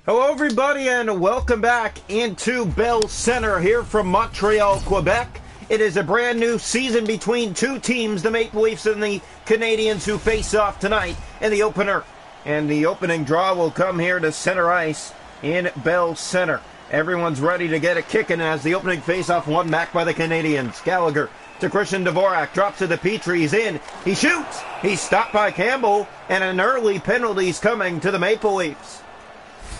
Hello everybody and welcome back into Bell Center here from Montreal, Quebec. It is a brand new season between two teams, the Maple Leafs and the Canadiens, who face off tonight in the opener. And the opening draw will come here to center ice in Bell Center. Everyone's ready to get it kicking as the opening face-off won back by the Canadiens. Gallagher to Christian Dvorak, drops to the Petrie, he's in, he shoots, he's stopped by Campbell, and an early penalty's coming to the Maple Leafs.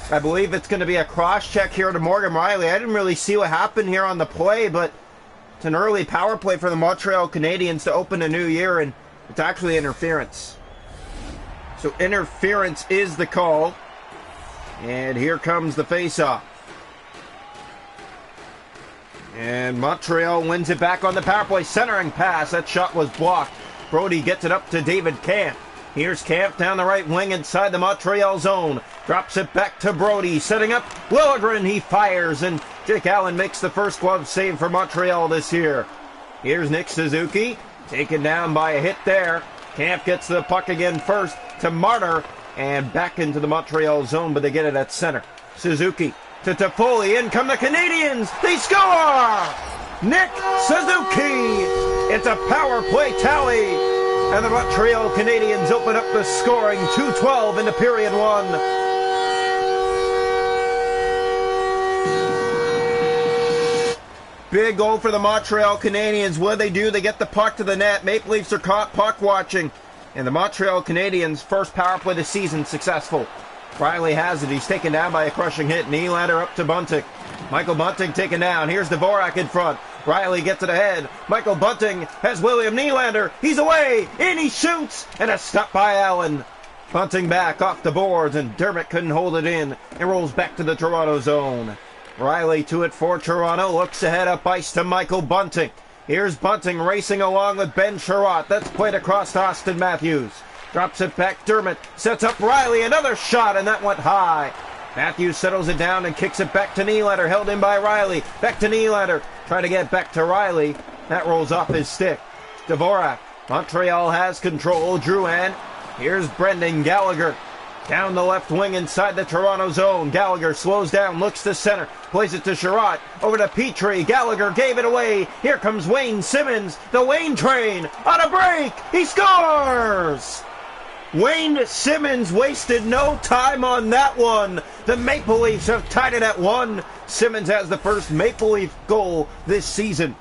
I believe it's going to be a cross-check here to Morgan Rielly. I didn't really see what happened here on the play, but it's an early power play for the Montreal Canadiens to open a new year, and it's actually interference. So interference is the call, and here comes the face-off. And Montreal wins it back on the power play. Centering pass, that shot was blocked. Brody gets it up to David Kampf. Here's Kampf down the right wing inside the Montreal zone. Drops it back to Brody. Setting up Liljegren. He fires, and Jake Allen makes the first glove save for Montreal this year. Here's Nick Suzuki. Taken down by a hit there. Kampf gets the puck again first to Martyr. And back into the Montreal zone, but they get it at center. Suzuki to Toffoli. In come the Canadiens. They score! Nick Suzuki. It's a power play tally. And the Montreal Canadiens open up the scoring, 2:12 into period one. Big goal for the Montreal Canadiens. What do? They get the puck to the net. Maple Leafs are caught puck watching. And the Montreal Canadiens' first power play this season successful. Rielly has it. He's taken down by a crushing hit. Nylander up to Bunting. Michael Bunting taken down. Here's Dvorak in front. Rielly gets it ahead. Michael Bunting has William Nylander. He's away. In he shoots. And a stop by Allen. Bunting back off the boards, and Dermott couldn't hold it in. It rolls back to the Toronto zone. Rielly to it for Toronto. Looks ahead up ice to Michael Bunting. Here's Bunting racing along with Ben Sherratt. That's played across to Austin Matthews. Drops it back. Dermott sets up Rielly. Another shot, and that went high. Matthews settles it down and kicks it back to Nylander. Held in by Rielly. Back to Nylander. Trying to get back to Rielly. That rolls off his stick. Dvorak. Montreal has control. Drouin. Here's Brendan Gallagher. Down the left wing inside the Toronto zone. Gallagher slows down, looks to center. Plays it to Sherratt. Over to Petrie. Gallagher gave it away. Here comes Wayne Simmons. The Wayne train. On a break. He scores! Wayne Simmons wasted no time on that one. The Maple Leafs have tied it at 1. Simmons has the first Maple Leaf goal this season.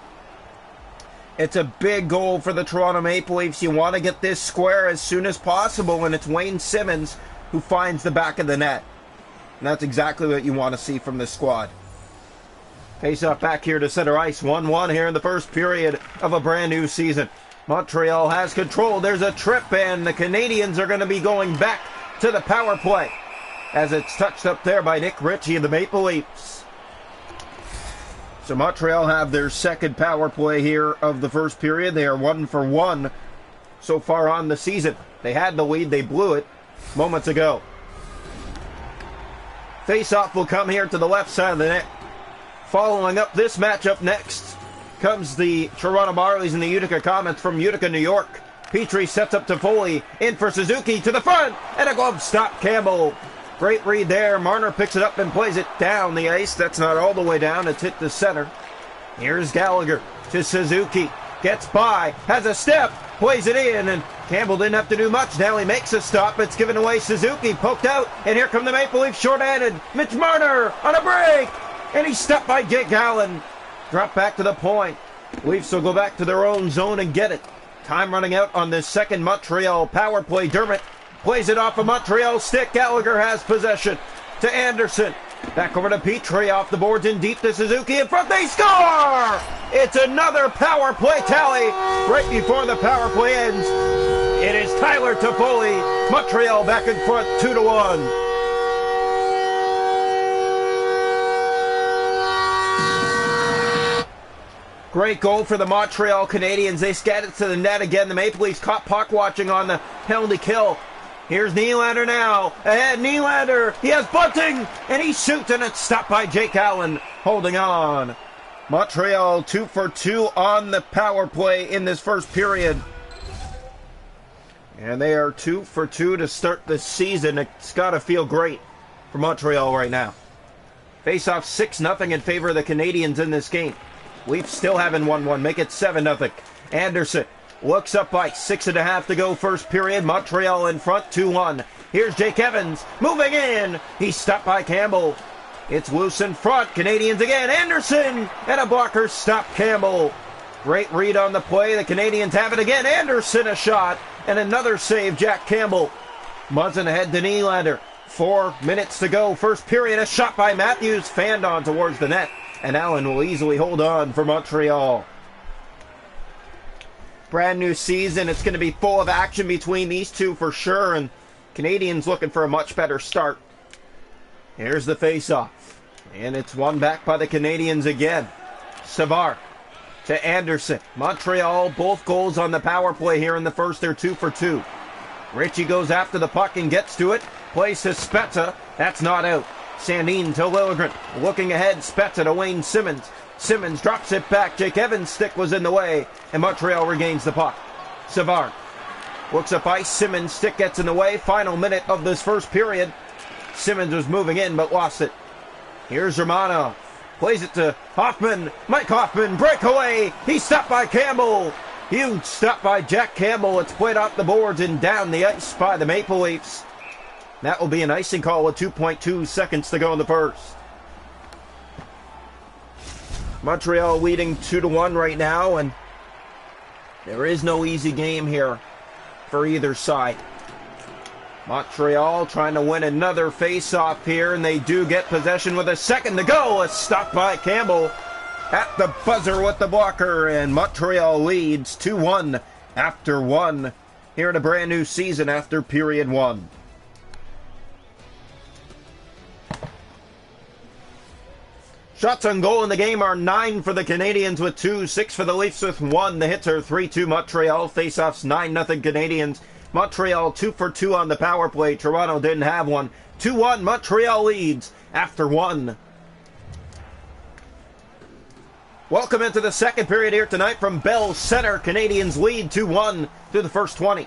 It's a big goal for the Toronto Maple Leafs. You want to get this square as soon as possible, and it's Wayne Simmons who finds the back of the net. And that's exactly what you want to see from this squad. Face-off back here to center ice. 1-1 here in the first period of a brand new season. Montreal has control. There's a trip, and the Canadiens are going to be going back to the power play as it's touched up there by Nick Ritchie of the Maple Leafs. So Montreal have their second power play here of the first period. They are 1 for 1 so far on the season. They had the lead. They blew it moments ago. Face-off will come here to the left side of the net. Following up this matchup next comes the Toronto Marlies and the Utica Comets from Utica, New York. Petrie sets up to Foley, in for Suzuki, to the front, and a glove stop, Campbell. Great read there. Marner picks it up and plays it down the ice. That's not all the way down. It's hit the center. Here's Gallagher to Suzuki. Gets by, has a step, plays it in, and Campbell didn't have to do much. Now he makes a stop. It's given away. Suzuki poked out, and here come the Maple Leafs short-handed. Mitch Marner on a break, and he's stopped by Jake Allen. Drop back to the point. Leafs will go back to their own zone and get it. Time running out on this second Montreal power play. Dermott plays it off a Montreal stick. Gallagher has possession to Anderson. Back over to Petrie, off the boards and deep to Suzuki. In front, they score! It's another power play tally right before the power play ends. It is Tyler Toffoli. Montreal back in front, 2-1. Great goal for the Montreal Canadiens. They scat it to the net again. The Maple Leafs caught puck watching on the penalty kill. Here's Nylander now. Ahead, Nylander. He has Bunting, and he shoots, and it's stopped by Jake Allen, holding on. Montreal 2 for 2 on the power play in this first period. And they are 2 for 2 to start the season. It's got to feel great for Montreal right now. Face-off 6-0 in favor of the Canadiens in this game. Leafs still haven't won one. Make it 7-0. Anderson looks up ice. 6.5 to go first period. Montreal in front 2-1. Here's Jake Evans moving in. He's stopped by Campbell. It's loose in front. Canadiens again. Anderson and a blocker stop Campbell. Great read on the play. The Canadiens have it again. Anderson a shot and another save. Jack Campbell. Muzzin ahead to Nylander. 4 minutes to go. First period. A shot by Matthews. Fanned on towards the net. And Allen will easily hold on for Montreal. Brand new season. It's going to be full of action between these two for sure. And Canadiens looking for a much better start. Here's the face-off. And it's won back by the Canadiens again. Savard to Anderson. Montreal, both goals on the power play here in the first. They're 2 for 2. Ritchie goes after the puck and gets to it. Plays to Spezza. That's not out. Sandin to Liljegren. Looking ahead. Spezza to Wayne Simmons. Simmons drops it back. Jake Evans' stick was in the way. And Montreal regains the puck. Savard looks up ice. Simmons' stick gets in the way. Final minute of this first period. Simmons was moving in but lost it. Here's Romano. Plays it to Hoffman. Mike Hoffman. Breakaway. He's stopped by Campbell. Huge stop by Jack Campbell. It's played off the boards and down the ice by the Maple Leafs. That will be an icing call with 2.2 seconds to go in the first. Montreal leading 2-1 right now, and there is no easy game here for either side. Montreal trying to win another face-off here, and they do get possession with a second to go. A stop by Campbell at the buzzer with the blocker, and Montreal leads 2-1 after 1 here in a brand new season after period 1. Shots on goal in the game are 9 for the Canadiens with 2, 6 for the Leafs with 1. The hits are 3-2 Montreal. Faceoffs 9-0 Canadiens. Montreal 2 for 2 on the power play. Toronto didn't have one. 2-1 Montreal leads after 1. Welcome into the second period here tonight from Bell Center. Canadiens lead 2-1 through the first 20.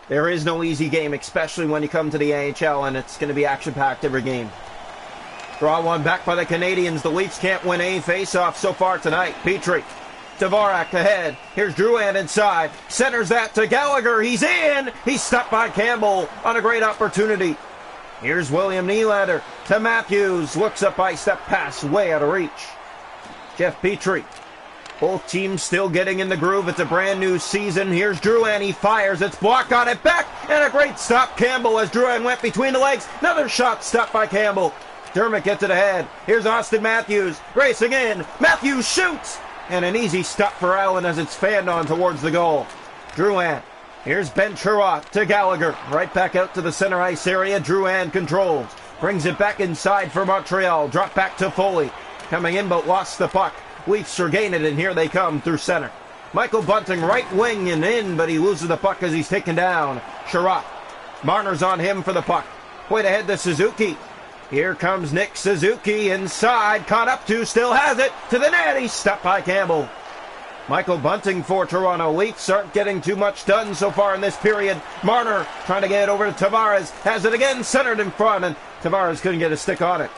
There is no easy game, especially when you come to the AHL, and it's going to be action-packed every game. Draw one back by the Canadiens. The Leafs can't win any face-off so far tonight. Petrie. Tavarak ahead. Here's Drouin inside. Centers that to Gallagher. He's in. He's stopped by Campbell on a great opportunity. Here's William Nylander to Matthews. Looks up ice. That pass way out of reach. Jeff Petrie. Both teams still getting in the groove. It's a brand new season. Here's Drouin. He fires. It's blocked on it back. And a great stop. Campbell as Drouin went between the legs. Another shot stopped by Campbell. Dermott gets it ahead. Here's Austin Matthews racing in. Matthews shoots. And an easy stop for Allen as it's fanned on towards the goal. Drouin. Here's Ben Chirot to Gallagher. Right back out to the center ice area. Drouin controls. Brings it back inside for Montreal. Drop back to Foley. Coming in but lost the puck. Leafs regain it and here they come through center. Michael Bunting right wing and in, but he loses the puck as he's taken down. Chirot. Marner's on him for the puck. Played ahead to Suzuki. Here comes Nick Suzuki inside, caught up to, still has it, to the net, he's stopped by Campbell. Michael Bunting for Toronto. Leafs aren't getting too much done so far in this period. Marner trying to get it over to Tavares, has it again, centered in front, and Tavares couldn't get a stick on it.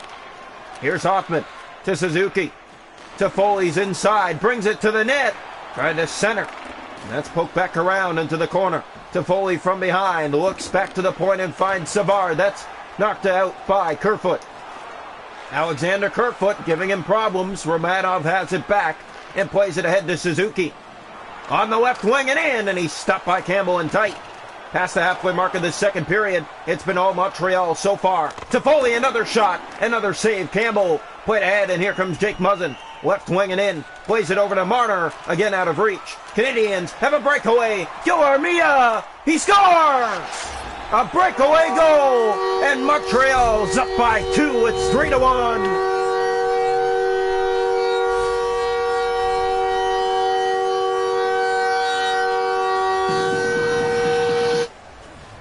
Here's Hoffman to Suzuki, to Foley's inside, brings it to the net, trying to center. And that's poked back around into the corner. To Foley from behind, looks back to the point and finds Savard. That's knocked out by Kerfoot. Alexander Kerfoot giving him problems. Romanov has it back and plays it ahead to Suzuki. On the left wing and in, and he's stopped by Campbell and tight. Past the halfway mark of the second period, it's been all Montreal so far. To Foley, another shot, another save. Campbell played ahead, and here comes Jake Muzzin. Left wing and in, plays it over to Marner, again out of reach. Canadiens have a breakaway. Armia, he scores! A breakaway goal, and Montreal's up by 2. It's 3-1.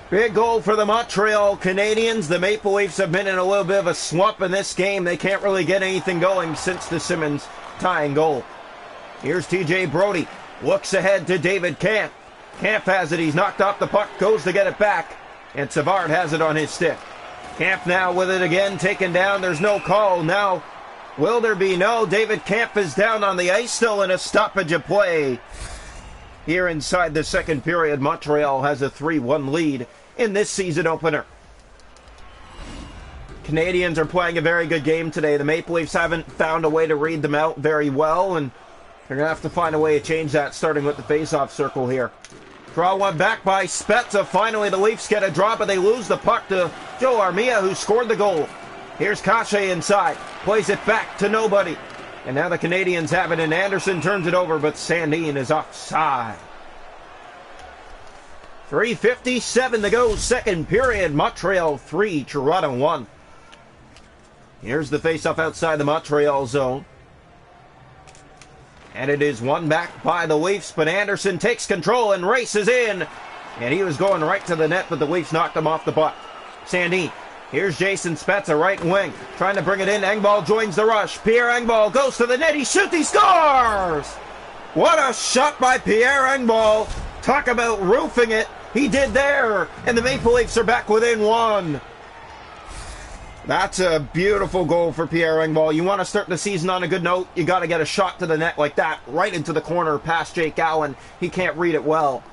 Big goal for the Montreal Canadiens. The Maple Leafs have been in a little bit of a slump in this game. They can't really get anything going since the Simmons tying goal. Here's TJ Brody. Looks ahead to David Kampf. Kampf has it. He's knocked off the puck. Goes to get it back. And Savard has it on his stick. Camp now with it again, taken down. There's no call. Now, will there be? No. David Camp is down on the ice still in a stoppage of play. Here inside the second period, Montreal has a 3-1 lead in this season opener. Canadiens are playing a very good game today. The Maple Leafs haven't found a way to read them out very well, and they're going to have to find a way to change that, starting with the face-off circle here. Draw one back by Spezza. Finally, the Leafs get a draw, but they lose the puck to Joe Armia, who scored the goal. Here's Kache inside. Plays it back to nobody. And now the Canadiens have it, and Anderson turns it over, but Sandin is offside. 3:57 to go, second period. Montreal 3, Toronto 1. Here's the face-off outside the Montreal zone. And it is won back by the Leafs, but Anderson takes control and races in. And he was going right to the net, but the Leafs knocked him off the puck. Sandin. Here's Jason Spezza, right wing. Trying to bring it in. Engvall joins the rush. Pierre Engvall goes to the net. He shoots. He scores! What a shot by Pierre Engvall. Talk about roofing it. He did there. And the Maple Leafs are back within one. That's a beautiful goal for Pierre Engvall. You want to start the season on a good note, you got to get a shot to the net like that, right into the corner past Jake Allen. He can't read it well.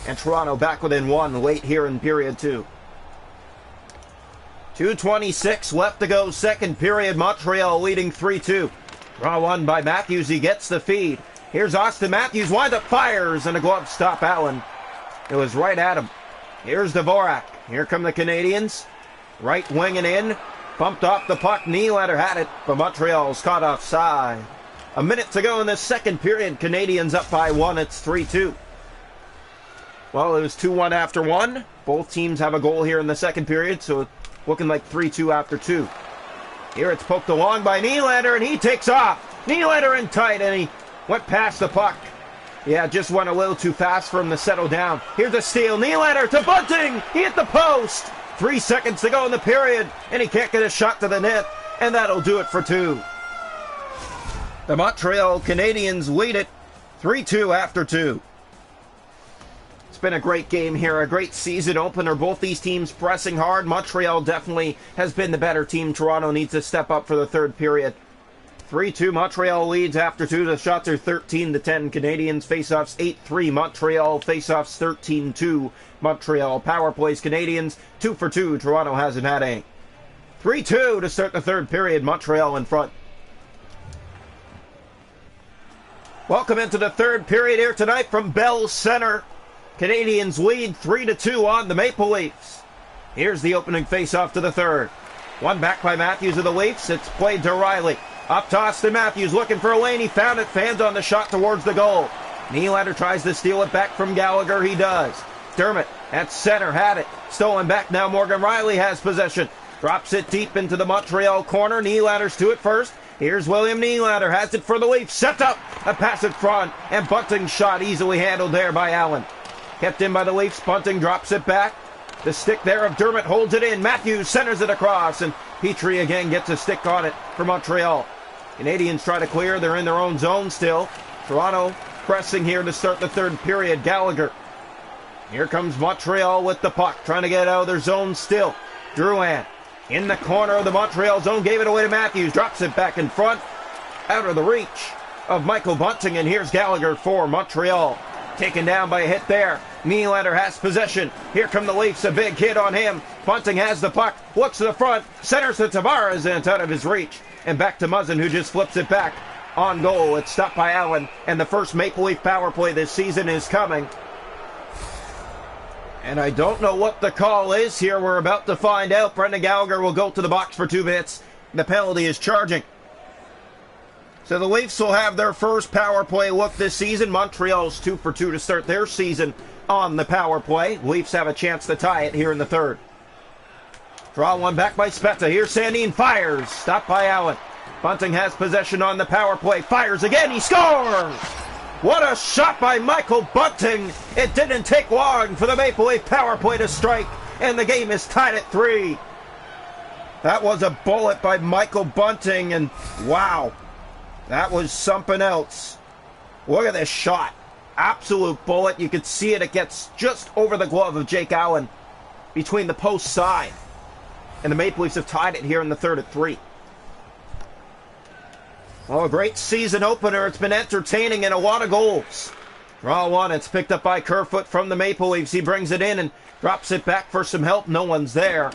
And Toronto back within one late here in period 2. 2:26 left to go, second period. Montreal leading 3-2. Draw one by Matthews. He gets the feed. Here's Austin Matthews. Winds up, fires, and a glove stop Allen. It was right at him. Here's Dvorak. Here come the Canadiens. Right winging in. Bumped off the puck. Nylander had it, but Montreal's caught offside. A minute to go in the second period. Canadiens up by 1. It's 3-2. Well, it was 2-1 after 1. Both teams have a goal here in the second period, so looking like 3-2 after 2. Here it's poked along by Nylander, and he takes off. Nylander in tight, and he went past the puck. Yeah, just went a little too fast for him to settle down. Here's a steal. Nylander to Bunting. He hit the post. 3 seconds to go in the period, and he can't get a shot to the net, and that'll do it for 2. The Montreal Canadiens lead it 3-2 after 2. It's been a great game here, a great season opener. Both these teams pressing hard. Montreal definitely has been the better team. Toronto needs to step up for the third period. 3-2, Montreal leads after 2. The shots are 13-10. Canadiens faceoffs 8-3. Montreal faceoffs 13-2. Montreal power plays. Canadiens 2 for 2. Toronto hasn't had any. 3-2 to start the third period. Montreal in front. Welcome into the third period here tonight from Bell Center. Canadiens lead 3-2 on the Maple Leafs. Here's the opening faceoff to the third. One back by Matthews of the Leafs. It's played to Riley. Up to Austin Matthews, looking for a lane. He found it. Fans on the shot towards the goal. Nylander tries to steal it back from Gallagher. He does. Dermott at center had it. Stolen back now. Morgan Riley has possession. Drops it deep into the Montreal corner. Nylander's to it first. Here's William Nylander. Has it for the Leafs. Set up. A pass in front. And Bunting's shot easily handled there by Allen. Kept in by the Leafs. Bunting drops it back. The stick there of Dermott holds it in. Matthews centers it across. And Petrie again gets a stick on it for Montreal. Canadiens try to clear. They're in their own zone still. Toronto pressing here to start the third period. Gallagher. Here comes Montreal with the puck. Trying to get out of their zone still. Drouin in the corner of the Montreal zone. Gave it away to Matthews. Drops it back in front. Out of the reach of Michael Bunting. And here's Gallagher for Montreal. Taken down by a hit there. Nylander has possession. Here come the Leafs. A big hit on him. Bunting has the puck. Looks to the front. Centers to Tavares, and it's out of his reach. And back to Muzzin, who just flips it back. On goal. It's stopped by Allen. And the first Maple Leaf power play this season is coming. And I don't know what the call is here. We're about to find out. Brendan Gallagher will go to the box for 2 minutes. The penalty is charging. So the Leafs will have their first power play look this season. Montreal's 2 for 2 to start their season on the power play. Leafs have a chance to tie it here in the third. Draw one back by Spezza. Here's Sandin. Fires. Stopped by Allen. Bunting has possession on the power play. Fires again. He scores! What a shot by Michael Bunting. It didn't take long for the Maple Leaf power play to strike. And the game is tied at 3. That was a bullet by Michael Bunting. And wow. That was something else. Look at this shot. Absolute bullet. You could see it. It gets just over the glove of Jake Allen between the post side. and the Maple Leafs have tied it here in the third at 3. Oh, a great season opener. It's been entertaining and a lot of goals. Draw one. It's picked up by Kerfoot from the Maple Leafs. He brings it in and drops it back for some help. No one's there.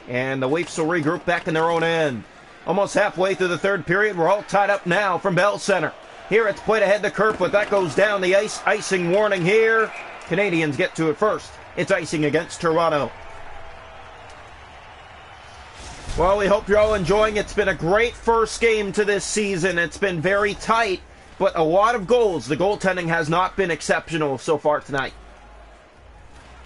And the Leafs will regroup back in their own end. Almost halfway through the third period. We're all tied up now from Bell Center. Here it's played ahead to Kerfoot. That goes down. The icing warning here. Canadiens get to it first. It's icing against Toronto. Well, we hope you're all enjoying. It's been a great first game to this season. It's been very tight, but a lot of goals. The goaltending has not been exceptional so far tonight.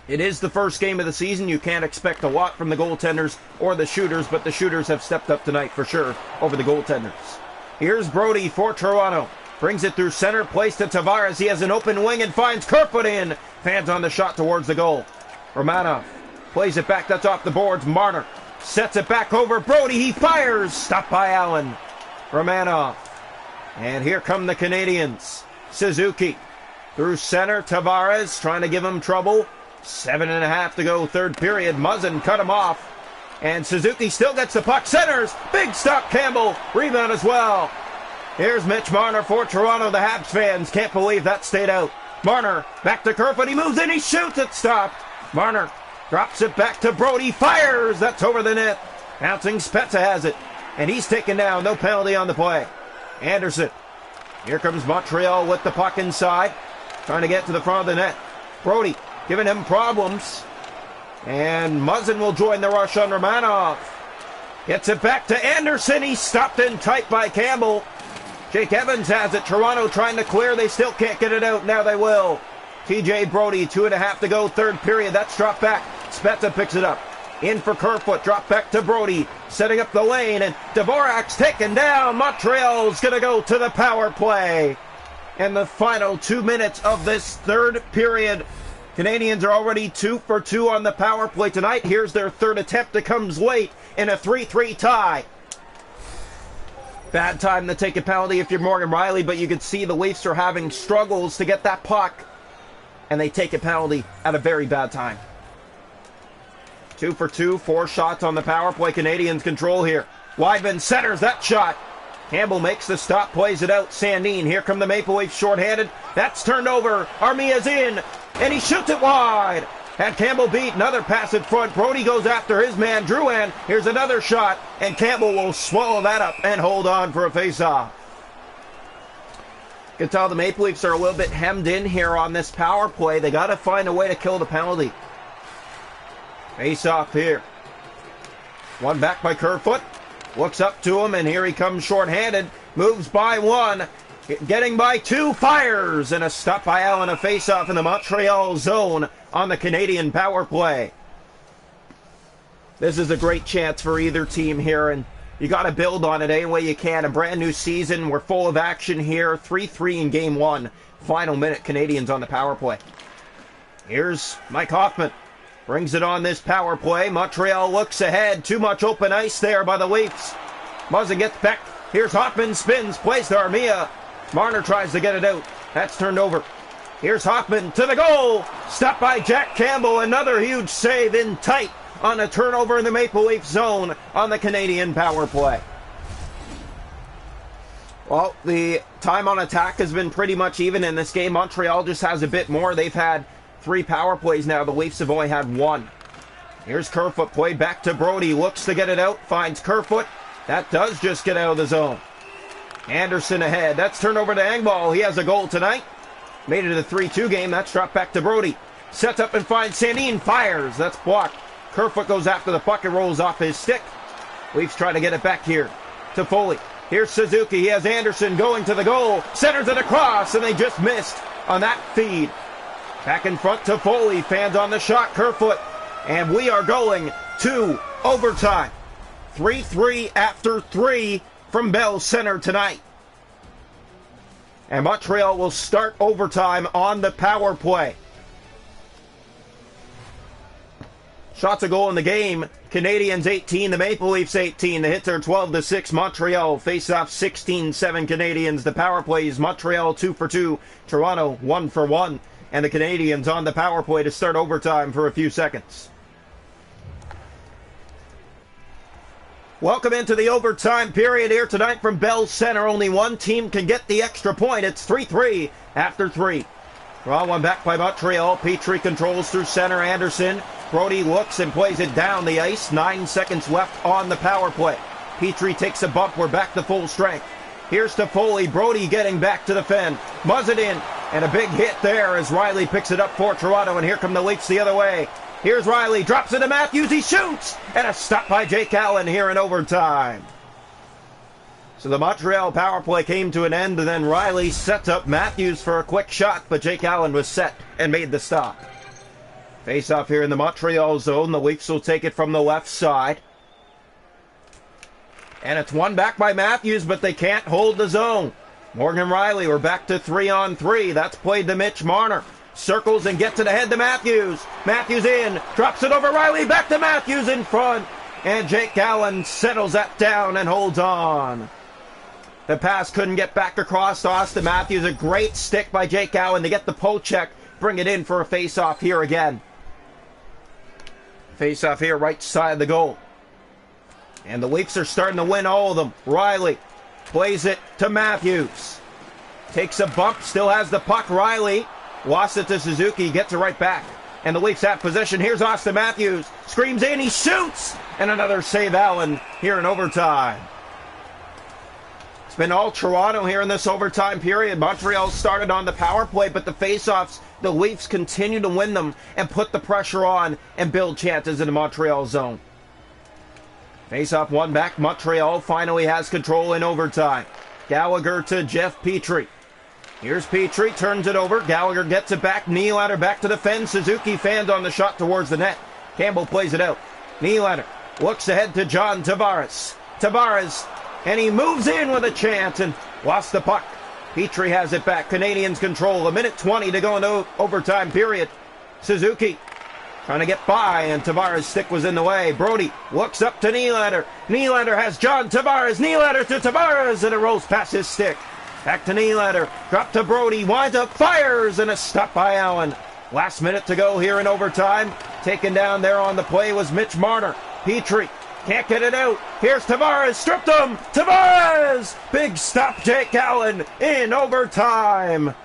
It is the first game of the season. You can't expect a lot from the goaltenders or the shooters, but the shooters have stepped up tonight for sure over the goaltenders. Here's Brody for Toronto. Brings it through center, placed to Tavares. He has an open wing and finds Kerfoot in. Fans on the shot towards the goal. Romanov plays it back. That's off the boards. Marner sets it back over Brody. He fires. Stopped by Allen. Romanov. And here come the Canadiens. Suzuki through center. Tavares trying to give him trouble. 7.5 to go, third period. Muzzin cut him off. And Suzuki still gets the puck. Centers. Big stop. Campbell. Rebound as well. Here's Mitch Marner for Toronto. The Habs fans can't believe that stayed out. Marner back to Kerfoot. He moves in. He shoots. It stopped. Marner drops it back to Brody. Fires. That's over the net. Bouncing. Spezza has it. And he's taken down. No penalty on the play. Anderson. Here comes Montreal with the puck inside. Trying to get to the front of the net. Brody giving him problems. And Muzzin will join the rush on Romanov. Gets it back to Anderson. He's stopped in tight by Campbell. Jake Evans has it. Toronto trying to clear. They still can't get it out. Now they will. TJ Brody, 2.5 to go, third period. That's dropped back. Spezza picks it up. In for Kerfoot. Drop back to Brody. Setting up the lane. And Dvorak's taken down. Montreal's going to go to the power play. In the final 2 minutes of this third period. Canadiens are already 2 for 2 on the power play tonight. Here's their third attempt. It comes late in a 3-3 tie. Bad time to take a penalty if you're Morgan Rielly, but you can see the Leafs are having struggles to get that puck, and they take a penalty at a very bad time. 2 for 2, 4 shots on the power play. Canadiens control here. Weidman centers that shot. Campbell makes the stop, plays it out. Sandin, here come the Maple Leafs shorthanded. That's turned over. Armia's in, and he shoots it wide. Had Campbell beat, another pass in front. Brody goes after his man, Drouin. Here's another shot, and Campbell will swallow that up and hold on for a face-off. You can tell the Maple Leafs are a little bit hemmed in here on this power play. They got to find a way to kill the penalty. Face-off here. One back by Kerfoot. Looks up to him, and here he comes shorthanded. Moves by one. Getting by two, fires, and a stop by Allen, a face-off in the Montreal zone on the Canadian power play. This is a great chance for either team here, and you got to build on it any way you can. A brand new season. We're full of action here. 3-3 in game one. Final minute, Canadiens on the power play. Here's Mike Hoffman. Brings it on this power play. Montreal looks ahead. Too much open ice there by the Leafs. Muzzin gets back. Here's Hoffman. Spins. Plays to Armia. Marner tries to get it out. That's turned over. Here's Hoffman to the goal. Stopped by Jack Campbell. Another huge save in tight on a turnover in the Maple Leaf zone on the Canadian power play. Well, the time on attack has been pretty much even in this game. Montreal just has a bit more. They've had 3 power plays now. The Leafs have only had 1. Here's Kerfoot. Played back to Brody. Looks to get it out. Finds Kerfoot. That does just get out of the zone. Anderson ahead. That's turned over to Engvall. He has a goal tonight. Made it a 3-2 game. That's dropped back to Brody. Sets up and finds Sandin. Fires. That's blocked. Kerfoot goes after the puck and rolls off his stick. Leafs try to get it back here to Foley. Here's Suzuki. He has Anderson going to the goal. Centers it across, and they just missed on that feed. Back in front to Foley. Fans on the shot. Kerfoot. And we are going to overtime. 3-3 after 3 from Bell Center tonight. And Montreal will start overtime on the power play. Shots a goal in the game. Canadiens 18, the Maple Leafs 18. The hits are 12-6. Montreal face off 16-7 Canadiens. The power plays Montreal 2 for 2. Toronto 1 for 1. And the Canadiens on the power play to start overtime for a few seconds. Welcome into the overtime period here tonight from Bell Center. Only one team can get the extra point. It's 3-3 after 3. Draw one back by Montreal. Petrie controls through center. Anderson. Brody looks and plays it down the ice. 9 seconds left on the power play. Petrie takes a bump. We're back to full strength. Here's to Foley. Brody getting back to defend. Muzz it in. And a big hit there as Riley picks it up for Toronto. And here come the Leafs the other way. Here's Riley. Drops it to Matthews. He shoots. And a stop by Jake Allen here in overtime. So the Montreal power play came to an end. And then Riley sets up Matthews for a quick shot. But Jake Allen was set and made the stop. Face off here in the Montreal zone. The Leafs will take it from the left side. And it's won back by Matthews, but they can't hold the zone. Morgan Riley, we're back to 3-on-3. That's played to Mitch Marner. Circles and gets it ahead to Matthews. Matthews in, drops it over Riley, back to Matthews in front. And Jake Allen settles that down and holds on. The pass couldn't get back across to Austin Matthews. A great stick by Jake Allen to get the poke check. Bring it in for a face-off here again. Face-off here, right side of the goal. And the Leafs are starting to win all of them. Riley plays it to Matthews. Takes a bump, still has the puck. Riley lost it to Suzuki, gets it right back. And the Leafs have possession. Here's Austin Matthews. Screams in, he shoots! And another save Allen here in overtime. It's been all Toronto here in this overtime period. Montreal started on the power play, but the faceoffs, the Leafs continue to win them and put the pressure on and build chances in the Montreal zone. Face-off one back. Montreal finally has control in overtime. Gallagher to Jeff Petrie. Here's Petrie, turns it over. Gallagher gets it back. Nylander back to defend. Suzuki fans on the shot towards the net. Campbell plays it out. Nylander looks ahead to John Tavares. Tavares, and he moves in with a chance and lost the puck. Petrie has it back. Canadiens control. 1:20 to go in the overtime period. Suzuki trying to get by, and Tavares' stick was in the way. Brody looks up to Nylander. Nylander has John Tavares. Nylander to Tavares, and it rolls past his stick. Back to Nylander. Drop to Brody. Winds up, fires, and a stop by Allen. Last minute to go here in overtime. Taken down there on the play was Mitch Marner. Petrie can't get it out. Here's Tavares. Stripped him. Tavares! Big stop, Jake Allen in overtime.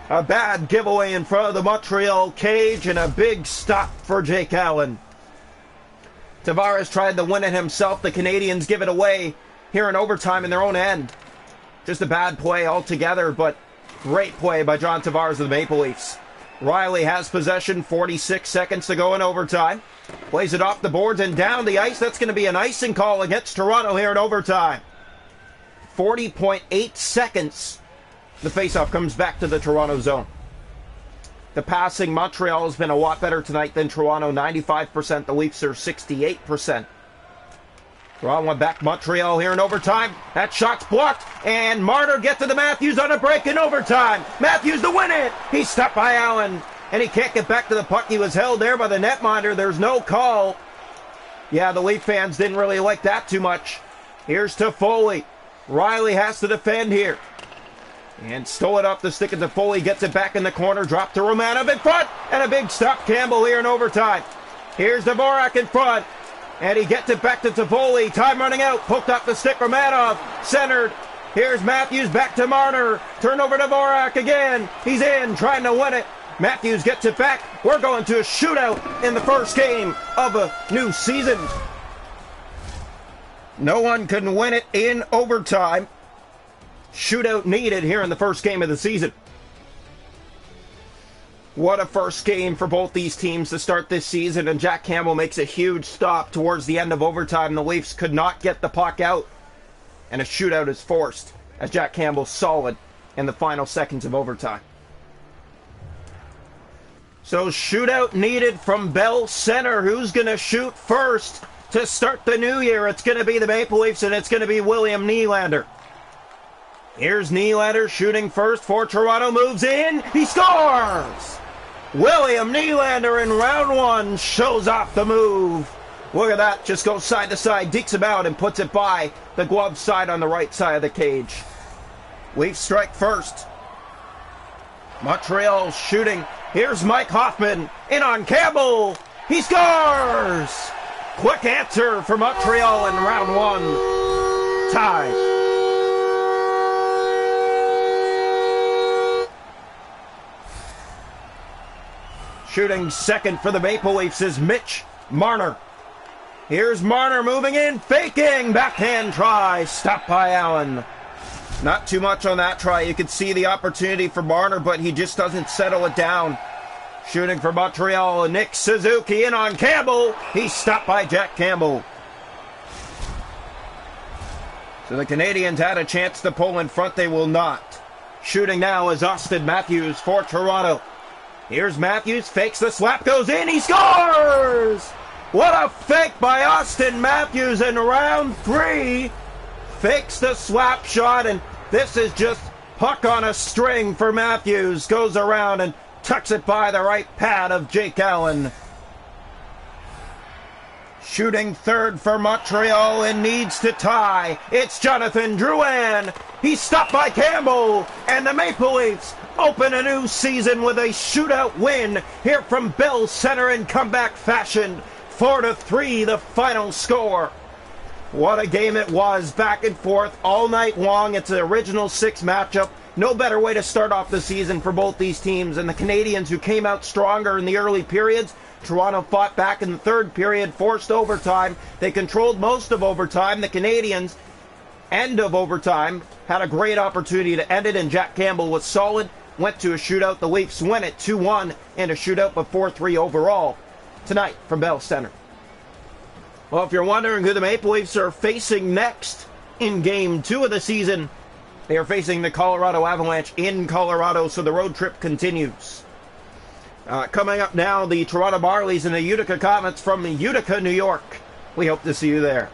A bad giveaway in front of the Montreal cage and a big stop for Jake Allen. Tavares tried to win it himself. The Canadiens give it away here in overtime in their own end. Just a bad play altogether, but great play by John Tavares of the Maple Leafs. Riley has possession, 46 seconds to go in overtime. Plays it off the boards and down the ice. That's going to be an icing call against Toronto here in overtime. 40.8 seconds. The faceoff comes back to the Toronto zone. The passing, Montreal has been a lot better tonight than Toronto, 95%. The Leafs are 68%. Draw one back, Montreal here in overtime. That shot's blocked, and Marner gets to the Matthews on a break in overtime. Matthews to win it. He's stopped by Allen, and he can't get back to the puck. He was held there by the netminder. There's no call. Yeah, the Leaf fans didn't really like that too much. Here's to Foley. Riley has to defend here. And stole it off the stick of Foley, gets it back in the corner, dropped to Romanov in front, and a big stop Campbell here in overtime. Here's Dvorak in front, and he gets it back to Toffoli. Time running out, poked off the stick, Romanov, centered. Here's Matthews back to Marner, turn over to Dvorak again. He's in, trying to win it. Matthews gets it back. We're going to a shootout in the first game of a new season. No one can win it in overtime. Shootout needed here in the first game of the season. What a first game for both these teams to start this season, and Jack Campbell makes a huge stop towards the end of overtime. The Leafs could not get the puck out, and a shootout is forced as Jack Campbell's solid in the final seconds of overtime. So shootout needed from Bell Center. Who's going to shoot first to start the new year? It's going to be the Maple Leafs, and it's going to be William Nylander. Here's Nylander shooting first for Toronto, moves in, he scores! William Nylander in round one shows off the move. Look at that, just goes side to side, dekes him out and puts it by the glove side on the right side of the cage. Leafs strike first. Montreal shooting. Here's Mike Hoffman in on Campbell. He scores! quick answer for Montreal in round one. Tie. Shooting second for the Maple Leafs is Mitch Marner. Here's Marner moving in, faking, backhand try, stopped by Allen. Not too much on that try. You could see the opportunity for Marner, but he just doesn't settle it down. Shooting for Montreal, Nick Suzuki in on Campbell. He's stopped by Jack Campbell. So the Canadiens had a chance to pull in front. They will not. Shooting now is Austin Matthews for Toronto. Here's Matthews, fakes the slap, goes in, he scores! What a fake by Austin Matthews in round three. Fakes the slap shot, and this is just puck on a string for Matthews. Goes around and tucks it by the right pad of Jake Allen. Shooting third for Montreal and needs to tie. It's Jonathan Drouin. He's stopped by Campbell, and the Maple Leafs open a new season with a shootout win here from Bell Center in comeback fashion. 4-3 the final score. What a game it was, back and forth all night long. It's an original six matchup. No better way to start off the season for both these teams. And the Canadiens, who came out stronger in the early periods. Toronto fought back in the third period, forced overtime. They controlled most of overtime. The Canadiens, end of overtime, had a great opportunity to end it, and Jack Campbell was solid. Went to a shootout. The Leafs win it 2-1 in a shootout, but 4-3 overall tonight from Bell Center. Well, if you're wondering who the Maple Leafs are facing next in Game 2 of the season, they are facing the Colorado Avalanche in Colorado, so the road trip continues. Coming up now, the Toronto Marlies and the Utica Comets from Utica, New York. We hope to see you there.